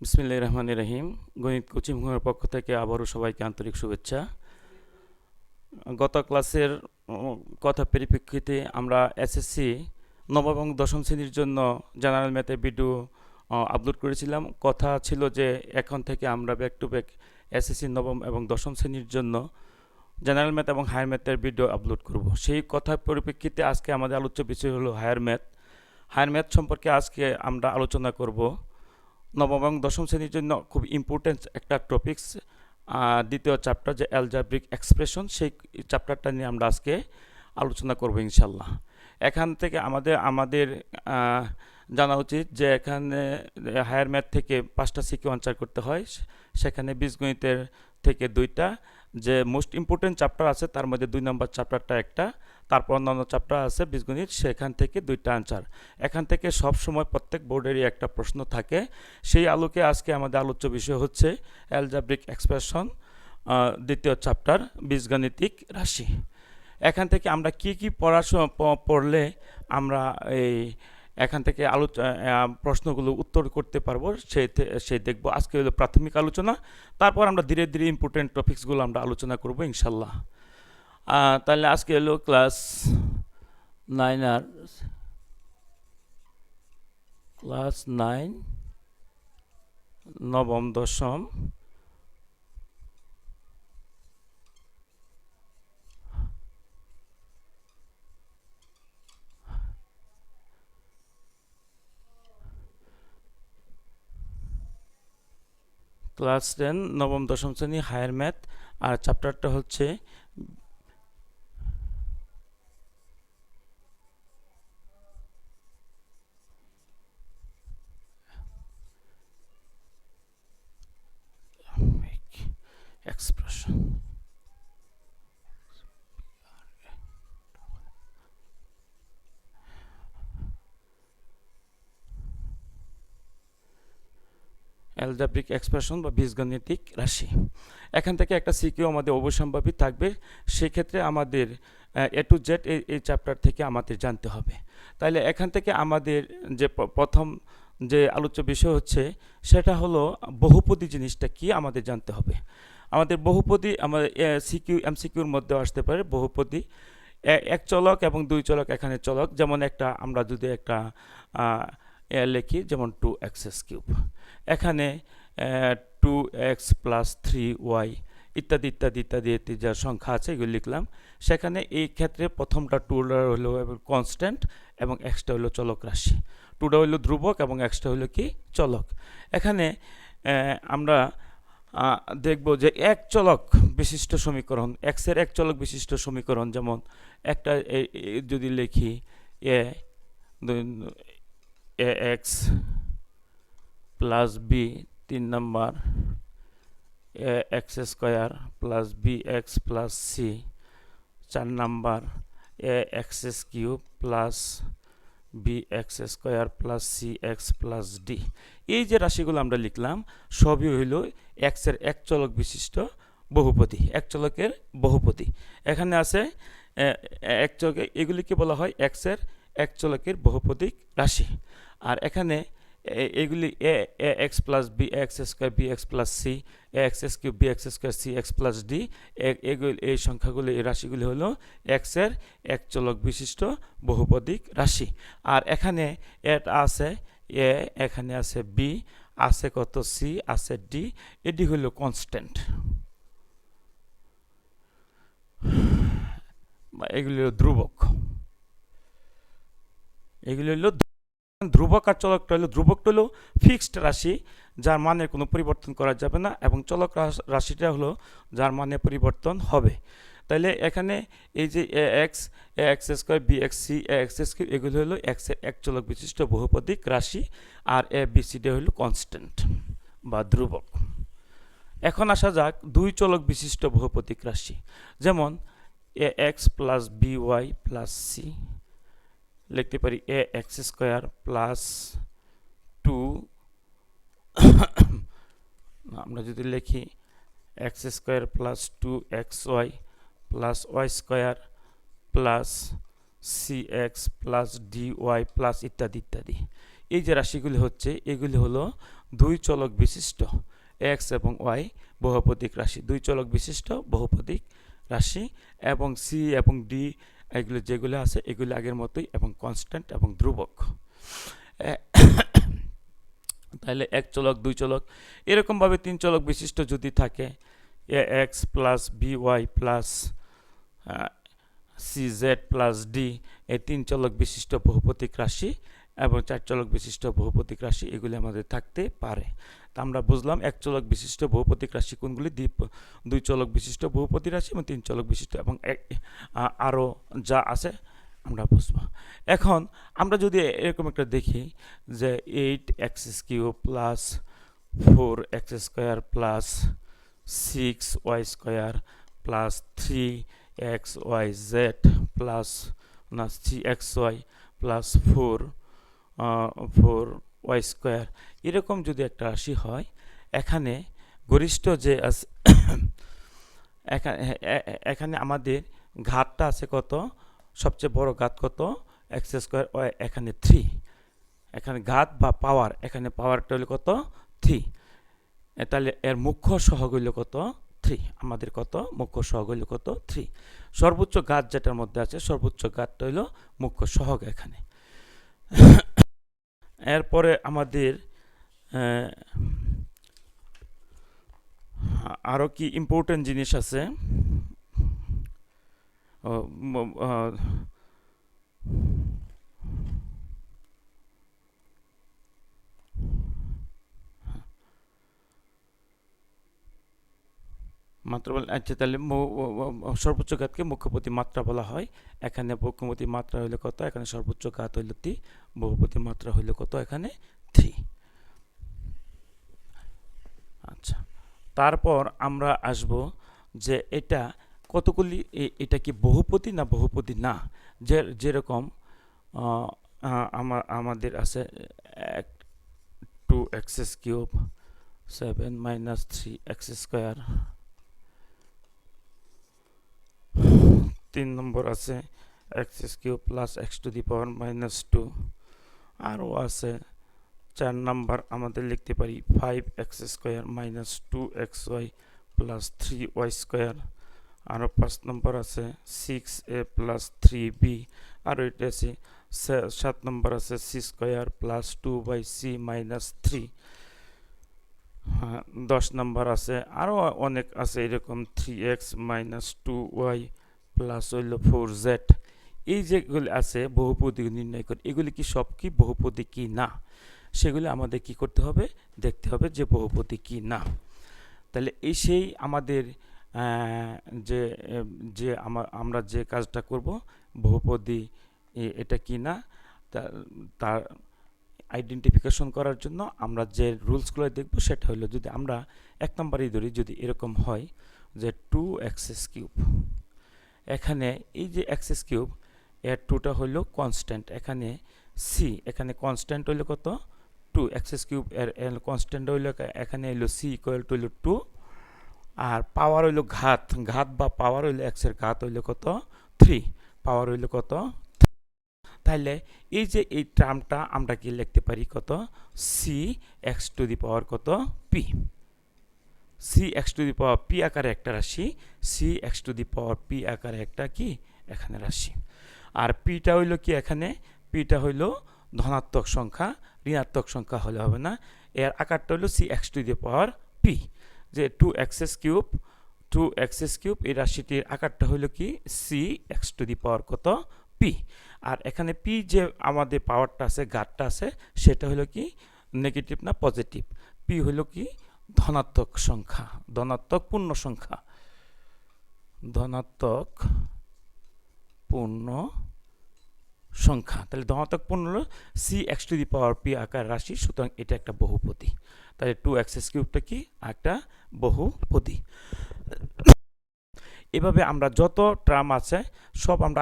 বিসমিল্লাহির রহমানির রহিম। গণিত কোচিং এর পক্ষ থেকে আবারও সবাইকে আন্তরিক শুভেচ্ছা। গত ক্লাসের কথা পরিপ্রেক্ষিতে আমরা এসএসসি নবম এবং দশম শ্রেণীর জন্য জেনারেল ম্যাথে ভিডিও আপলোড করেছিলাম। কথা ছিল যে এখন থেকে আমরা ব্যাক টু ব্যাক এসএসসি নবম এবং দশম শ্রেণীর জন্য জেনারেল ম্যাথ এবং হায়ার ম্যাথের ভিডিও আপলোড করব। সেই কথার পরিপ্রেক্ষিতে আজকে আমাদের আলোচ্য বিষয় হলো হায়ার ম্যাথ। হায়ার ম্যাথ সম্পর্কে আজকে আমরা আলোচনা করব। নবম এবং দশম শ্রেণীর জন্য খুব ইম্পর্টেন্ট একটা টপিকস, দ্বিতীয় চ্যাপ্টার যে অ্যালজাব্রিক এক্সপ্রেশন, সেই চ্যাপ্টারটা নিয়ে আমরা আজকে আলোচনা করব ইনশাল্লাহ। এখান থেকে আমাদের জানা উচিত যে এখানে হায়ার ম্যাথ থেকে 5টা সিকিউ আনসার করতে হয়, সেখানে বীজগণিতের থেকে 2টা, যে মোস্ট ইম্পর্টেন্ট চ্যাপ্টার আছে তার মধ্যে 2 নম্বর চ্যাপ্টারটা একটা, তারপর অন্যান্য চ্যাপ্টার আছে বীজগণিত, সেখান থেকে 2টা আনসার। এখান থেকে সব সময় প্রত্যেক বোর্ডেরই একটা প্রশ্ন থাকে। সেই আলোকে আজকে আমাদের আলোচ্য বিষয় হচ্ছে অ্যালজাব্রিক এক্সপ্রেশন, দ্বিতীয় চ্যাপ্টার বীজগাণিতিক রাশি। এখান থেকে আমরা কি পড়লে আমরা এখান থেকে প্রশ্নগুলো উত্তর করতে পারবো সেই দেখব। আজকে হলো প্রাথমিক আলোচনা, তারপর আমরা ধীরে ধীরে ইম্পর্টেন্ট টপিকসগুলো আমরা আলোচনা করব ইনশাল্লাহ। তাহলে আজকে হলো ক্লাস 9 নবম দশম ক্লাস 10 নবম দশম শ্রেণী হায়ার ম্যাথ, আর চ্যাপ্টারটা হচ্ছে এক্সপ্রেশন। অ্যালজাব্রিক এক্সপ্রেশন বা বীজগাণিতিক রাশি। এখান থেকে একটা সিকিউ আমাদের অবশ্যম্ভাবী থাকবে, সেক্ষেত্রে আমাদের এ টু জেড এই চ্যাপ্টার থেকে আমাদের জানতে হবে। তাইলে এখান থেকে আমাদের যে প্রথম যে আলোচ্য বিষয় হচ্ছে সেটা হলো বহুপদী জিনিসটা কি আমাদের জানতে হবে। আমাদের বহুপদী আমাদের সিকিউ এমসিকিউর মধ্যে আসতে পারে। বহুপদী এক চলক এবং 2 চলক এখানে চলক, যেমন আমরা যদি একটা লিখি, যেমন 2x³ এখানে 2x + 3y ইত্যাদি ইত্যাদি ইত্যাদি যার সংখ্যা আছে এগুলো লিখলাম। সেখানে এই ক্ষেত্রে প্রথমটা 2টা হলো কনস্ট্যান্ট এবং xটা হলো চলক রাশি। 2টা হলো ধ্রুবক এবং xটা হলো কি চলক। এখানে আমরা দেখব যে এক চলক বিশিষ্ট সমীকরণ, x এর এক চলক বিশিষ্ট সমীকরণ, যেমন একটা যদি লিখি ax + b 3 নম্বর, x² + bx + c 4 নম্বর, ax³ + bx² + cx + d। এই যে রাশিগুলো আমরা লিখলাম সবই হইল x এর এক চলক বিশিষ্ট বহুপদী, এক চলকের বহুপদী। এখানে আছে এক চলকে, এগুলিকে বলা হয় x এর এক চলকের বহুপদী রাশি। আর এখানে এগুলি ax + bx² bx + c, ax³ bx² cx + d, এই সংখ্যাগুলি, এই রাশিগুলি হলো x এর এক চলক বিশিষ্ট বহুপদী রাশি। আর এখানে এটা আছে a, এখানে আছে b, আছে কত c, আছে d, এটি হলো কনস্ট্যান্ট, এগুলি হলো ধ্রুবক। এগুলি হলো ধ্রুবক। আর চলকটা হলো, ধ্রুবকটা হলো ফিক্সড রাশি যার মানে কোনো পরিবর্তন করা যাবে না, এবং চলক রাশিটা হলো যার মানে পরিবর্তন হবে। তাইলে এখানে এই যে ax² bx c ax³ এগুলো হলো x এর এক চলক বিশিষ্ট বহুপদী রাশি, আর abcd হলো কনস্ট্যান্ট বা ধ্রুবক। এখন আসা যাক 2 চলক বিশিষ্ট বহুপদী রাশি, যেমন ax + by + c, লিখতে পারি ax² + 2 আমরা যদি লিখি x² + 2xy + y² + cx + dy + ইত্যাদি ইত্যাদি। এই যে রাশিগুলি হচ্ছে এগুলি হলো দুই চলক বিশিষ্ট এক্স এবং ওয়াই বহুপদীক রাশি, দুই চলক বিশিষ্ট বহুপদীক রাশি, এবং সি এবং ডি এগুলো যেগুলো আছে এগুলি আগের মতোই এবং কনস্ট্যান্ট এবং ধ্রুবক। তাহলে এক চলক দুই চলক এরকমভাবে তিন চলক বিশিষ্ট যদি থাকে a x plus b y plus c z plus d, এই তিন চলক বিশিষ্ট বহুপদীক রাশি এবং চার চলক বিশিষ্ট বহুপদীক রাশি এগুলি আমাদের থাকতে পারে। তা আমরা বুঝলাম এক চলক বিশিষ্ট বহুপদীক রাশি কোনগুলি, দুই চলক বিশিষ্ট বহুপদী রাশি এবং তিন চলক বিশিষ্ট, এবং আরও যা আছে আমরা বুঝবো। এখন আমরা যদি এরকম একটা দেখি যে 8x³ plus 4x² plus 6y² plus 3xyz plus 3xy plus 4y², এরকম যদি একটা রাশি হয়, এখানে গরিষ্ঠ যে আছে এখানে আমাদের ঘাতটা আছে কত, সবচেয়ে বড় ঘাত কত, x², এখানে 3, এখানে ঘাত বা পাওয়ার, এখানে পাওয়ারটা হলো কত 3, তাহলে এর মুখ্য সহগ হইল কত 3, আমাদের কত মুখ্য সহগ হইল কত 3, সর্বোচ্চ ঘাত যেটার মধ্যে আছে সর্বোচ্চ ঘাতটা হইল মুখ্য সহগ এখানে। এরপরে আমাদের আরও কি ইম্পর্টেন্ট জিনিস আছে, মাত্রা বলে, আচ্ছা তাহলে সর্বোচ্চ ঘাতকে মুখ্যপতি মাত্রা বলা হয়। এখানে মুখ্যপতি মাত্রা হইলে কত, এখানে সর্বোচ্চ ঘাত হইল 3, বহুপতি মাত্রা হইল কত এখানে 3। আচ্ছা, তারপর আমরা আসব যে এটা কতগুলি, এটা কি বহুপদী না বহুপদী না, যেরকম আমাদের আছে 2x³ 7 - 3x², 3 নম্বর আছে x³ প্লাস x⁻² আরও আছে 4 নাম্বার আমাদের লিখতে পারি 5x² - 2xy প্লাস 3y², আরও 5 নম্বর আছে 6a প্লাস 3b, আরও এটা আছে 7 নম্বর আছে c² প্লাস 2c মাইনাস 3, 10 নম্বর আছে আরও অনেক আছে এরকম 3x - 2y প্লাস হইল 4z। এই যেগুলি আছে বহুপদী নির্ণয় করে, এগুলি কি সব কি বহুপদী কি না, সেগুলি আমাদের কি করতে হবে, দেখতে হবে যে বহুপদী কি না। তাহলে এই সেই আমাদের যে যে আমরা যে কাজটা করব বহুপদী এটা কি না তার আইডেন্টিফিকেশন করার জন্য আমরা যে রুলসগুলো দেখব সেটা হলো, যদি আমরা 1 নম্বরেই ধরি, যদি এরকম হয় যে 2x³, এখানে এই যে x³ এর 2টা হইল কনস্ট্যান্ট, এখানে c, এখানে কনস্ট্যান্ট হইল কত 2x³ এর কনস্ট্যান্ট হইল এখানে হইল c ইকুয়াল টু হইল 2, আর পাওয়ার হইল ঘাত, ঘাত বা পাওয়ার হইল x এর ঘাত হইল কত 3, পাওয়ার হইল কত। তাহলে এই যে এই টার্মটা আমরা কি লিখতে পারি কত cx⁻, কত p, cx⁻p আকারে একটা রাশি, cx⁻p আকারে একটা কি এখানে রাশি। আর পিটা হইল কি, এখানে পিটা হইল ধনাত্মক সংখ্যা, ঋণাত্মক সংখ্যা হলে হবে না, এর আকারটা হইল cx⁻p, যে 2x³ এই রাশিটির আকারটা হইল কি cx⁻, কত p, আর এখানে p যে আমাদের পাওয়ারটা আছে ঘাতটা আছে সেটা হইল কি নেগেটিভ না পজিটিভ, p হইল কি ধনাত্মক সংখ্যা, ধনাত্মক পূর্ণ সংখ্যা, ধনাত্মক পূর্ণ সংখ্যা। তাহলে ধনাত্মক পূর্ণ হলো cx⁻p আকার রাশি, সুতরাং এটা একটা বহুপদী। তাহলে 2x³ কি একটা বহুপদী। এভাবে আমরা যত টার্ম আছে সব আমরা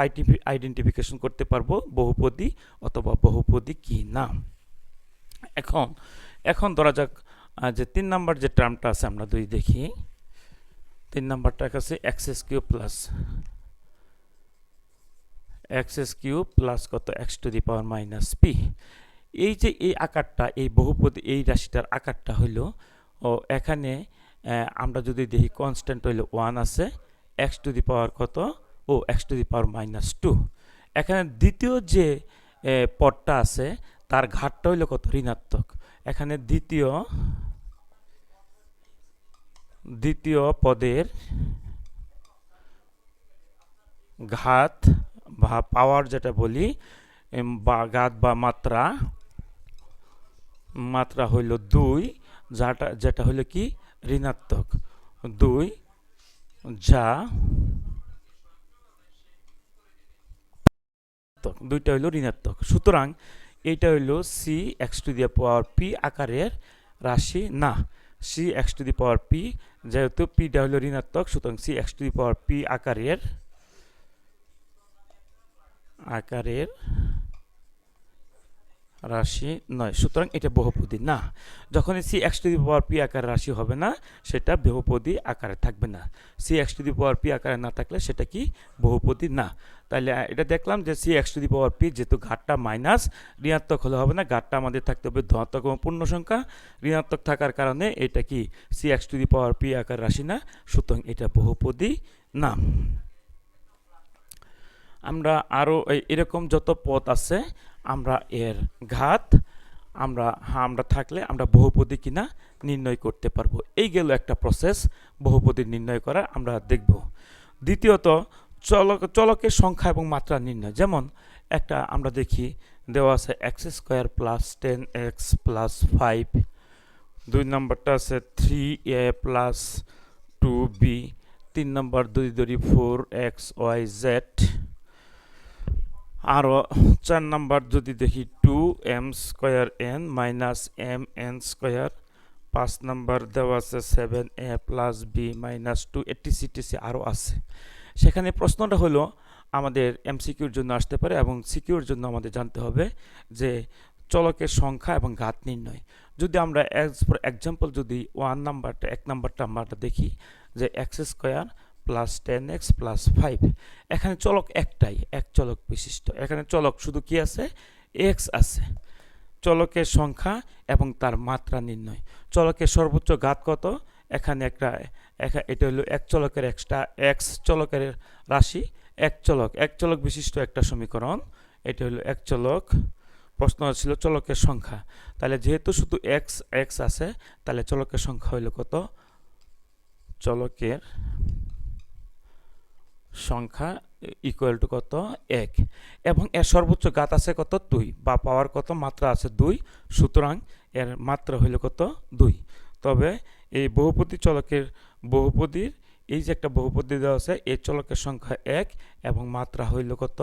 আইডেন্টিফিকেশন করতে পারবো বহুপদী অথবা বহুপদী কি না। এখন ধরা যাক যে 3 নাম্বার যে টার্মটা আছে আমরা দুই দেখি, 3 নাম্বারটা আছে x³ প্লাস কত x⁻⁻p, এই যে এই আকারটা, এই বহুপদী এই রাশিটার আকারটা হইল, ও এখানে আমরা যদি দেখি কনস্ট্যান্ট হইল 1 আছে, এক্স টু দি পাওয়ার কত, ও এক্স টু দি পাওয়ার -2। এখানে দ্বিতীয় যে পদটা আছে তার ঘাতটা হইল কত, ঋণাত্মক। এখানে দ্বিতীয় পদের ঘাত বা পাওয়ার যেটা বলি, বা ঘাত বা মাত্রা হইল 2, যেটা হইল কি, ঋণাত্মক 2, যা দুইটা হইল ঋণাত্মক। সুতরাং এইটা হইল C X to the power P আকারের রাশি না। C X to the power P, যেহেতু পিটা হইল ঋণাত্মক, সুতরাং C X to the power P আকারের রাশি নয়, সুতরাং এটা বহুপদী না। যখন C X to the power P আকারের রাশি হবে না, সেটা বহুপদী আকারে থাকবে না। C X to the power P আকারে না থাকলে সেটা কি, বহুপদী না। তাহলে এটা দেখলাম যে C X to the power P, যেহেতু ঘাতটা মাইনাস, ঋণাত্মক হলে হবে না, ঘাতটা আমাদের থাকতে হবে ধনাত্মক এবং পূর্ণ সংখ্যা। ঋণাত্মক থাকার কারণে এটা কি, C X to the power P আকার রাশি না, সুতরাং এটা বহুপদী না। আমরা আরও এরকম যত পদ আছে, আমরা এর ঘাত আমরা থাকলে আমরা বহুপদী কিনা নির্ণয় করতে পারবো। এই গেল একটা প্রসেস বহুপদী নির্ণয় করা, আমরা দেখব। দ্বিতীয়ত, চলকের সংখ্যা এবং মাত্রা নির্ণয়। যেমন একটা আমরা দেখি দেওয়া আছে x square plus 10x plus 5, 2 নম্বরটা আছে 3a প্লাস 2b, 3 নম্বর 2 ধরি 4xyz, আরও 4 নাম্বার যদি দেখি 2m square n minus mn square, 5 number দেওয়া আছে 7a plus b minus 2, etc আরও আছে। সেখানে প্রশ্নটা হলো আমাদের এমসিকিউর জন্য আসতে পারে, এবং সিকিউর জন্য আমাদের জানতে হবে যে চলকের সংখ্যা এবং ঘাত নির্ণয়। যদি আমরা এক্সাম্পল যদি 1 নাম্বারটা আমরা দেখি যে x square plus 10x plus 5, এখানে চলক একটাই, এক চলক বিশিষ্ট। এখানে চলক শুধু কি আছে, x আছে। চলকের সংখ্যা এবং তার মাত্রা নির্ণয়। চলকের সর্বোচ্চ ঘাত কত, এখানে এটা হলো এক চলকের x চলকের রাশি, এক চলক বিশিষ্ট একটা সমীকরণ। এটা হলো এক চলক। প্রশ্ন ছিল চলকের সংখ্যা, তাহলে যেহেতু শুধু x আছে, তাহলে চলকের সংখ্যা হইল কত, চলকের সংখ্যা ইকুয়াল টু কত, 1, এবং এর সর্বোচ্চ ঘাত আছে কত, 2, বা পাওয়ার কত, মাত্রা আছে 2, সুতরাং এর মাত্রা হইল কত, 2। তবে এই বহুপদীর এই যে একটা বহুপদী দেওয়া আছে, এই চলকের সংখ্যা 1 এবং মাত্রা হইল কত,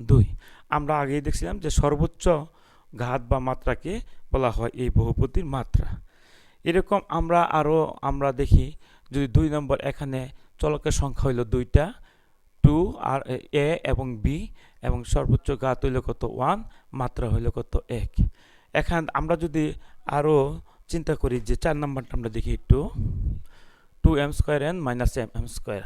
2। আমরা আগেই দেখছিলাম যে সর্বোচ্চ ঘাত বা মাত্রাকে বলা হয় এই বহুপদীর মাত্রা। এরকম আমরা দেখি যদি 2 নম্বর, এখানে চলকের সংখ্যা হইল 2টা, 2 আর a এবং b, এবং সর্বোচ্চ ঘাত হইল কত, 1, মাত্রা হইল কত, 1। এখানে আমরা যদি আরও চিন্তা করি যে 4 নম্বরটা আমরা দেখি একটু, 2m square n minus mm square,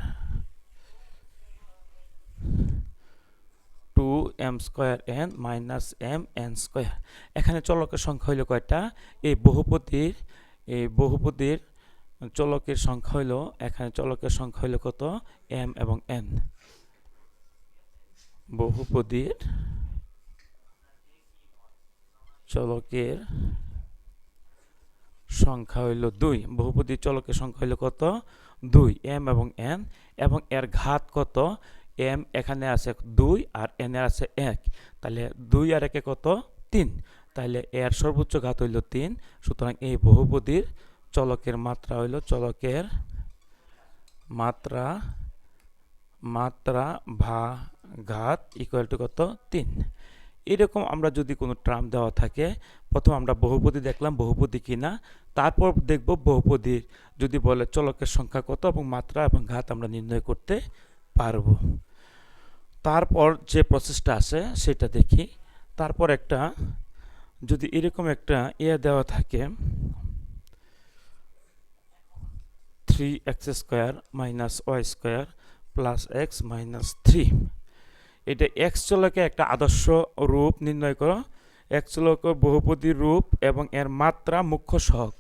2m square n minus mn square. এখানে চলকের সংখ্যা হইল কয়টা, এই বহুপদীর চলকের সংখ্যা হইল, এখানে চলকের সংখ্যা হইল কত, m এবং n। বহুপদীর চলকের সংখ্যা হইল 2, বহুপদীর চলকের সংখ্যা হইল কত, 2, m এবং n, এবং এর ঘাত কত, m এখানে আছে 2 আর n এর আছে 1, তাহলে 2 আর 1 কত, 3, তাহলে এর সর্বোচ্চ ঘাত হইল 3। সুতরাং এই বহুপদীর চলকের মাত্রা হইল, চলকের মাত্রা ভা ঘাত ইকুয়াল টু কত, 3। এরকম আমরা যদি কোনো টার্ম দেওয়া থাকে, প্রথম আমরা বহুপদী দেখলাম বহুপদী কিনা, তারপর দেখব বহুপদীর যদি বলে চলকের সংখ্যা কত এবং মাত্রা এবং ঘাত আমরা নির্ণয় করতে পারব। তারপর যে প্রসেসটা আছে সেটা দেখি। তারপর একটা যদি এরকম একটা দেওয়া থাকে 3x square minus y square plus x minus 3, এটা এক্স চলকের একটা আদর্শ রূপ নির্ণয় করো। এক্স চলকের বহুপদী রূপ এবং এর মাত্রা মুখ্য সহগ।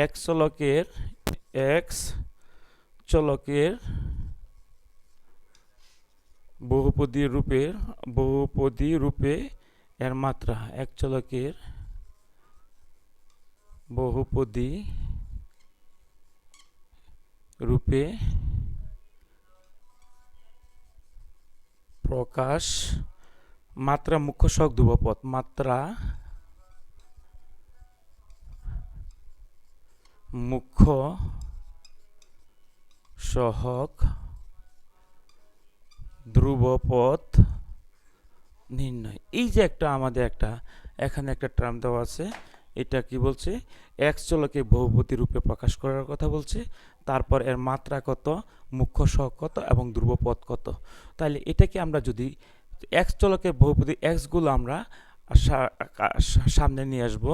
এক্স চলকের বহুপদী রূপে এর মাত্রা। এক চলকের বহুপদী রূপে প্রকাশ। মাত্রা মুখ্য সহগ ধ্রুবপদ। মাত্রা মুখ্য সহগ ধ্রুবপদ নির্ণয়। এই যে একটা আমাদের এখানে একটা টার্ম দেওয়া আছে, এটা কি বলছে? এক্স চলকে বহুপদী রূপে প্রকাশ করার কথা বলছে। তারপর এর মাত্রা কত, মুখ্য সহগ কত এবং ধ্রুবপদ কত। তাহলে এটাকে আমরা যদি এক্স চলকের বহুপদী এক্সগুলো আমরা সামনে নিয়ে আসবো,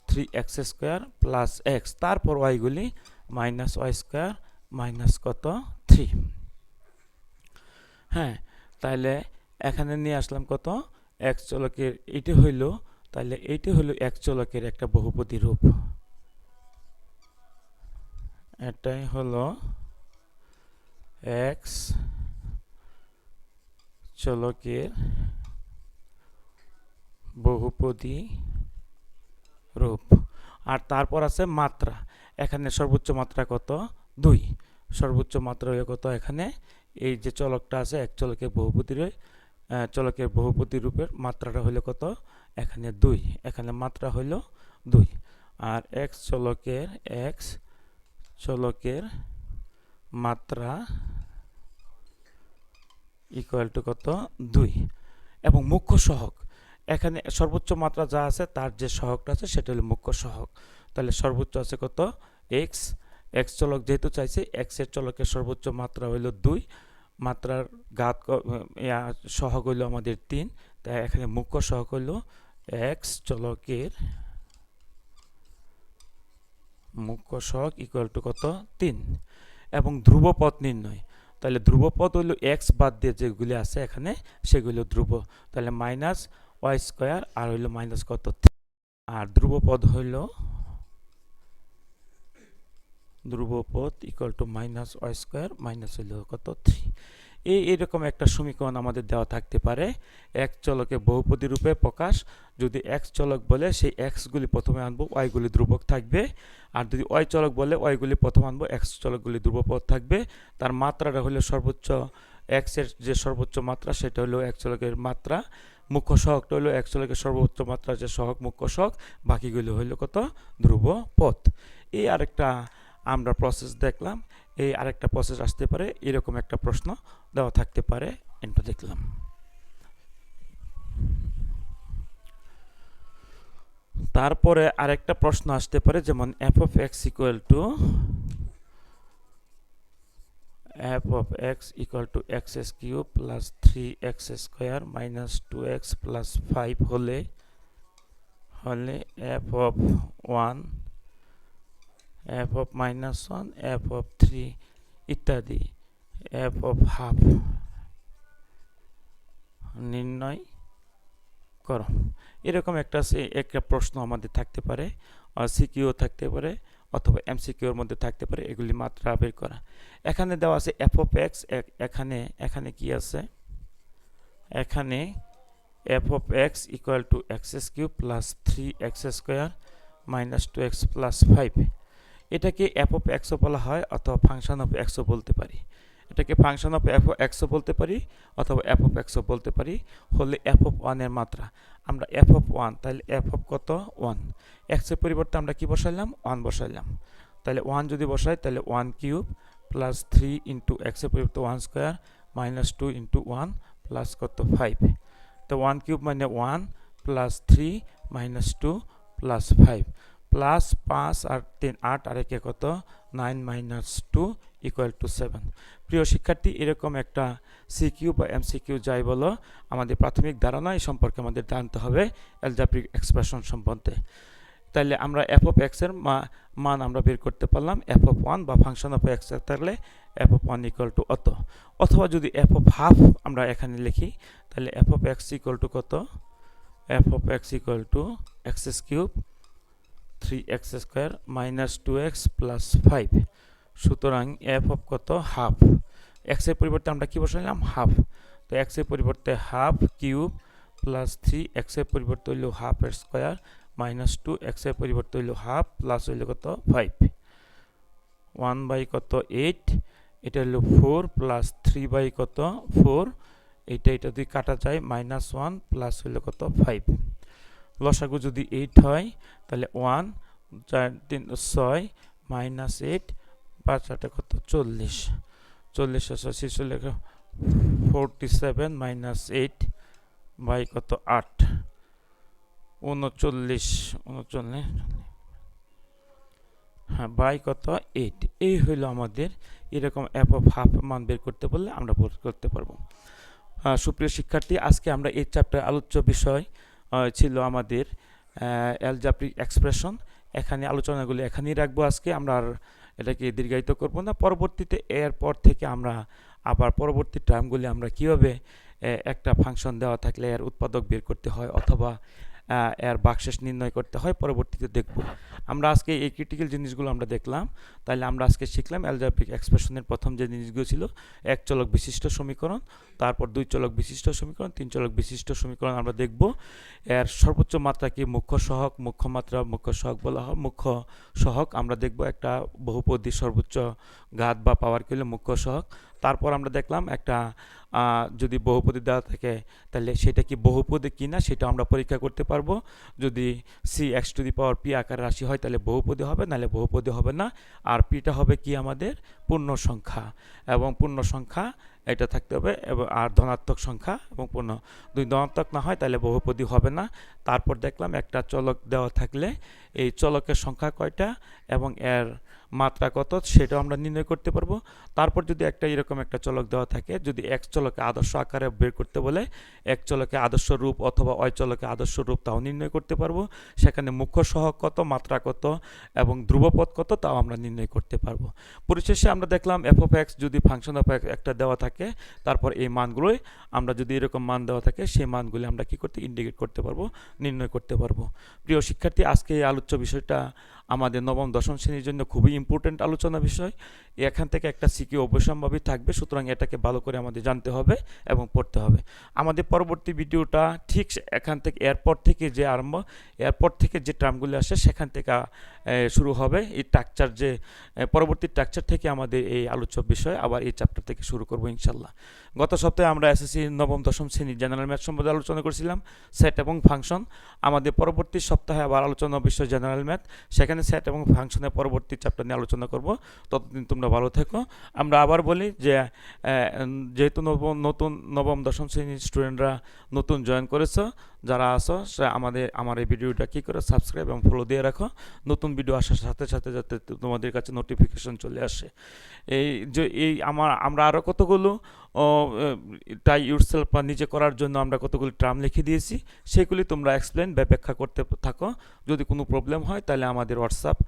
3x² প্লাস এক্স, তারপর ওয়াইগুলি -y² মাইনাস কত 3। হ্যাঁ, তাহলে এখানে নিয়ে আসলাম কত, এক্স চলকের এইটা হইল, তাহলে এইটা হলো এক্স চলকের একটা বহুপদী রূপ। এটাই হলো এক্স চলকের বহুপদী রূপ। আর তারপর আছে মাত্রা। এখানে সর্বোচ্চ মাত্রা কত, 2। সর্বোচ্চ মাত্রা হয়ে কত, এখানে এই যে চলকটা আছে এক চলকের বহুপদী রূপের মাত্রাটা হলো কত, এখানে 2। এখানে মাত্রা হলো 2। আর এক্স চলকের মাত্রা ইকুয়াল টু কত, 2। এবং মুখ্য সহগ, এখানে সর্বোচ্চ মাত্রা যা আছে তার যে সহগটা আছে সেটা হলো মুখ্য সহগ। তাহলে সর্বোচ্চ আছে কত, এক্স চলক যেহেতু চাইছে, এক্স এর চলকের সর্বোচ্চ মাত্রা হইল 2, মাত্রার ঘাত সহগ হইল আমাদের 3। তাই এখানে মুখ্য সহগ হইল এক্স চলকের মুখ্য সহগ ইকুয়াল টু কত, 3। এবং ধ্রুবপদ নির্ণয়। তাহলে ধ্রুবপদ হইল এক্স বাদ দিয়ে যেগুলি আছে এখানে সেগুলো ধ্রুব। তাহলে -y² আর হইল মাইনাস কত, 3। আর ধ্রুবপদ হইল ইকুয়াল টু -y² মাইনাস হইল কত, 3। এইরকম একটা সমীকরণ আমাদের দেওয়া থাকতে পারে। এক চলকে বহুপদী রূপে প্রকাশ। যদি এক্স চলক বলে সেই এক্সগুলি প্রথমে আনবো, ওয়াইগুলি ধ্রুবক থাকবে। আর যদি ওয়াই চলক বলে ওয়াইগুলি প্রথমে আনবো, এক্স চলকগুলি ধ্রুবপদ থাকবে। তার মাত্রাটা হলো সর্বোচ্চ, এক্স এর যে সর্বোচ্চ মাত্রা সেটা হলো এক চলকের মাত্রা। মুখ্য সহগটা হলো এক চলকের সর্বোচ্চ মাত্রা যে সহগ মুখ্য সহগ, বাকিগুলো হইলো কত, ধ্রুবপদ। এই আরেকটা আমরা প্রসেস দেখলাম। এই আরেকটা প্রসেস আসতে পারে, এরকম একটা প্রশ্ন দেওয়া থাকতে পারে, এটা দেখলাম। তারপরে আরেকটা প্রশ্ন আসতে পারে, যেমন f of x equal to x³ plus 3x² minus 2x plus 5 হলে f of 1, f of -1, f of 3 ইত্যাদি f of half নির্ণয় করো। এরকম একটা প্রশ্ন আমাদের থাকতে পারে, সিকিউ থাকতে পারে অথবা এমসিকিউর মধ্যে থাকতে পারে। এগুলি মাত্রা বের করা। এখানে দেওয়া আছে f of x। এখানে কি আছে, এখানে f of x equal to x³ plus 3x² minus 2x plus 5। এটাকে f of x ও বলা হয় অথবা ফাংশন অফ x ও বলতে পারি। এটাকে function of f of x ও বলতে পারি অথবা f of x ও বলতে পারি। হলে f of 1 এর মাত্রা। আমরা f of 1, তাহলে f of কত, 1। x এর পরিবর্তে আমরা কি বসাইলাম, 1 বসাইলাম। তাহলে 1 যদি বসাই তাহলে 1³ প্লাস 3 ইন্টু x এর পরিবর্তে 1² মাইনাস 2 ইন্টু 1 প্লাস কত, 5। তো 1³ মানে 1 প্লাস 3 মাইনাস 2 প্লাস 5 প্লাস 5 আর 3 8 আর একে কত, 9 মাইনাস 2 ইকুয়াল টু 7। প্রিয় শিক্ষার্থী, এরকম একটা সিকিউ বা এমসিকিউ যাই বলো, আমাদের প্রাথমিক ধারণা এই সম্পর্কে আমাদের জানতে হবে অ্যালজেব্রিক এক্সপ্রেশন সম্বন্ধে। তাহলে আমরা f of x এর মান আমরা বের করতে পারলাম। f of 1 বা ফাংশন অফ x থাকলে F of one equal to অত, অথবা যদি এফ অফ হাফ আমরা এখানে লিখি তাহলে f of x equal to কত, f of x equal to x cube 3x square minus 2x plus 5। সুতরাং এফ অফ কত, হাফ, এক্সের পরিবর্তে আমরা কি বসাইলাম, হাফ। তো এক্সের পরিবর্তে হাফ কিউব প্লাস 3x এর পরিবর্তে হইল হাফ এর স্কোয়ার মাইনাস 2x এর পরিবর্তে হইল হাফ প্লাস হইল কত 5, 1 বাই কত 8, এটা হলো 4 প্লাস 3 বাই কত 4, এটা দুই কাটা যায় মাইনাস 1 প্লাস হইল কত 5। লসাগু যদি 8 হয় তাহলে 1 4 3 6 মাইনাস 8 5 8 কত 40, 40 47 মাইনাস 8 বাই কত 8 39 হ্যাঁ বাই কত 8। এই হইল আমাদের এরকম এফ অফ হাফ মান বের করতে বললে আমরা বের করতে পারবো। সুপ্রিয় শিক্ষার্থী, আজকে আমরা এই চ্যাপ্টার আলোচ্য বিষয় ছিল আমাদের অ্যালজেব্রিক এক্সপ্রেশন। এখানে আলোচনাগুলো এখানেই রাখবো আজকে, আমরা আর এটাকে দীর্ঘায়িত করব না। পরবর্তীতে এরপর থেকে আমরা আবার পরবর্তী টার্মগুলি আমরা কিভাবে একটা ফাংশন দেওয়া থাকলে এর উৎপাদক বের করতে হয় অথবা এর ভাগশেষ নির্ণয় করতে হয় পরবর্তীতে দেখব। আমরা আজকে এই ক্রিটিক্যাল জিনিসগুলো আমরা দেখলাম। তাহলে আমরা আজকে শিখলাম অ্যালজেব্রিক এক্সপ্রেশনের প্রথম যে জিনিসগুলো ছিল এক চলক বিশিষ্ট সমীকরণ, তারপর দুই চলক বিশিষ্ট সমীকরণ, তিন চলক বিশিষ্ট সমীকরণ আমরা দেখব। এর সর্বোচ্চ মাত্রা কি মুখ্য সহগ, মুখ্য মাত্রা মুখ্য সহগ বলা হয়, মুখ্য সহগ আমরা দেখব। একটা বহুপদী সর্বোচ্চ ঘাত বা পাওয়ার কি হলো মুখ্য সহগ। তারপর আমরা দেখলাম একটা যদি বহুপদী দেওয়া থাকে তাহলে সেটা কি বহুপদী কিনা সেটা আমরা পরীক্ষা করতে পারবো। যদি C X to the power P আকার রাশি হয় তাহলে বহুপদী হবে, নাহলে বহুপদী হবে না। আর পিটা হবে কি আমাদের পূর্ণ সংখ্যা, এবং পূর্ণ সংখ্যা এটা থাকতে হবে, এবং আর ধনাত্মক সংখ্যা এবং পূর্ণ। দুই ধনাত্মক না হয় তাহলে বহুপদী হবে না। তারপর দেখলাম একটা চলক দেওয়া থাকলে এই চলকের সংখ্যা কয়টা এবং এর মাত্রা কত সেটাও আমরা নির্ণয় করতে পারবো। তারপর যদি একটা এরকম একটা চলক দেওয়া থাকে, যদি এক চলকে আদর্শ আকারে বের করতে বলে এক চলকে আদর্শ রূপ অথবা অয় চলকে আদর্শ রূপ তাও নির্ণয় করতে পারবো। সেখানে মুখ্য সহগ কত, মাত্রা কত এবং ধ্রুবপদ কত তাও আমরা নির্ণয় করতে পারবো। পরিশেষে আমরা দেখলাম এফ অফ এক্স যদি ফাংশন অফ এক্স একটা দেওয়া থাকে, তারপর এই মানগুলোই আমরা যদি এরকম মান দেওয়া থাকে সেই মানগুলি আমরা কি করতে ইন্ডিকেট করতে পারবো, নির্ণয় করতে পারবো। প্রিয় শিক্ষার্থী, আজকে এই আলোচ্য বিষয়টা আমাদের নবম দশম শ্রেণীর জন্য খুবই ইম্পর্টেন্ট আলোচনা বিষয়। এখান থেকে একটা সিকিউ অবশ্যম্ভাবী থাকবে, সুতরাং এটাকে ভালো করে আমাদের জানতে হবে এবং পড়তে হবে। আমাদের পরবর্তী ভিডিওটা ঠিক এখান থেকে এরপর থেকে যে আরম্ভ, এরপর থেকে যে টার্মগুলি আসে সেখান থেকে শুরু হবে। এই স্ট্রাকচার যে পরবর্তী স্ট্রাকচার থেকে আমাদের এই আলোচ্য বিষয় আবার এই চ্যাপ্টার থেকে শুরু করব ইনশাল্লাহ। গত সপ্তাহে আমরা এসএসসি নবম দশম শ্রেণীর জেনারেল ম্যাথ সম্বন্ধে আলোচনা করেছিলাম, সেট এবং ফাংশন। আমাদের পরবর্তী সপ্তাহে আবার আলোচনা বিষয় জেনারেল ম্যাথ, সেখানে সেট এবং ফাংশনের পরবর্তী চ্যাপ্টার নিয়ে আলোচনা করব। ততদিন তোমরা ভালো থেকো। আমরা আবার বলি যে যেহেতু নতুন নবম দশম শ্রেণীর স্টুডেন্টরা নতুন জয়েন করেছো, যারা আছো আমার এই ভিডিওটা কী করে সাবস্ক্রাইব এবং ফলো দিয়ে রাখো, নতুন ভিডিও আসার সাথে সাথে যাতে তোমাদের কাছে নোটিফিকেশন চলে আসে। আমরা আরও কতগুলো টাই ইউরসেলফ বা নিজে করার জন্য আমরা কতগুলি টার্ম লিখে দিয়েছি, সেগুলি তোমরা এক্সপ্লেন বা ব্যাখ্যা করতে থাকো। যদি কোনো প্রবলেম হয় তাহলে আমাদের হোয়াটসঅ্যাপ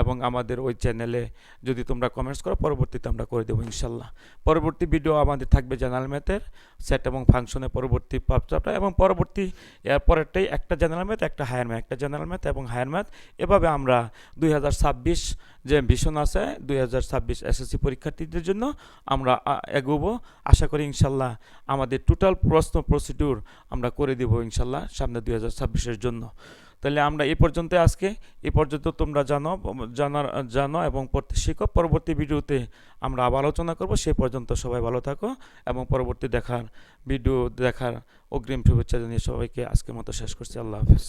এবং আমাদের ওই চ্যানেলে যদি তোমরা কমেন্টস করো, পরবর্তীতে আমরা করে দেবো ইনশাল্লাহ। পরবর্তী ভিডিও আমাদের থাকবে জেনারেল ম্যাথের সেট এবং ফাংশনের পরবর্তী চ্যাপ্টার, এবং পরবর্তী এরপরেরটাই একটা জেনারেল ম্যাথ, একটা হায়ার ম্যাথ, একটা জেনারেল ম্যাথ এবং হায়ার ম্যাথ। এভাবে আমরা 2026 যে ভিশন আছে 2026 এসএসসি পরীক্ষার্থীদের জন্য আমরা এগোবো। আশা করি ইনশাল্লাহ আমাদের টোটাল প্রশ্ন প্রসিডিউর আমরা করে দেব ইনশাল্লাহ সামনে 2026-এর জন্য। তাহলে আমরা এই পর্যন্ত আজকে এই পর্যন্ত তোমরা জানো এবং পড়তে শিখো। পরবর্তী ভিডিওতে আমরা আবার আলোচনা করব। সেই পর্যন্ত সবাই ভালো থাকো এবং পরবর্তী ভিডিও দেখার অগ্রিম শুভেচ্ছা জানিয়ে সবাইকে আজকের মতো শেষ করছি। আল্লাহ হাফেজ।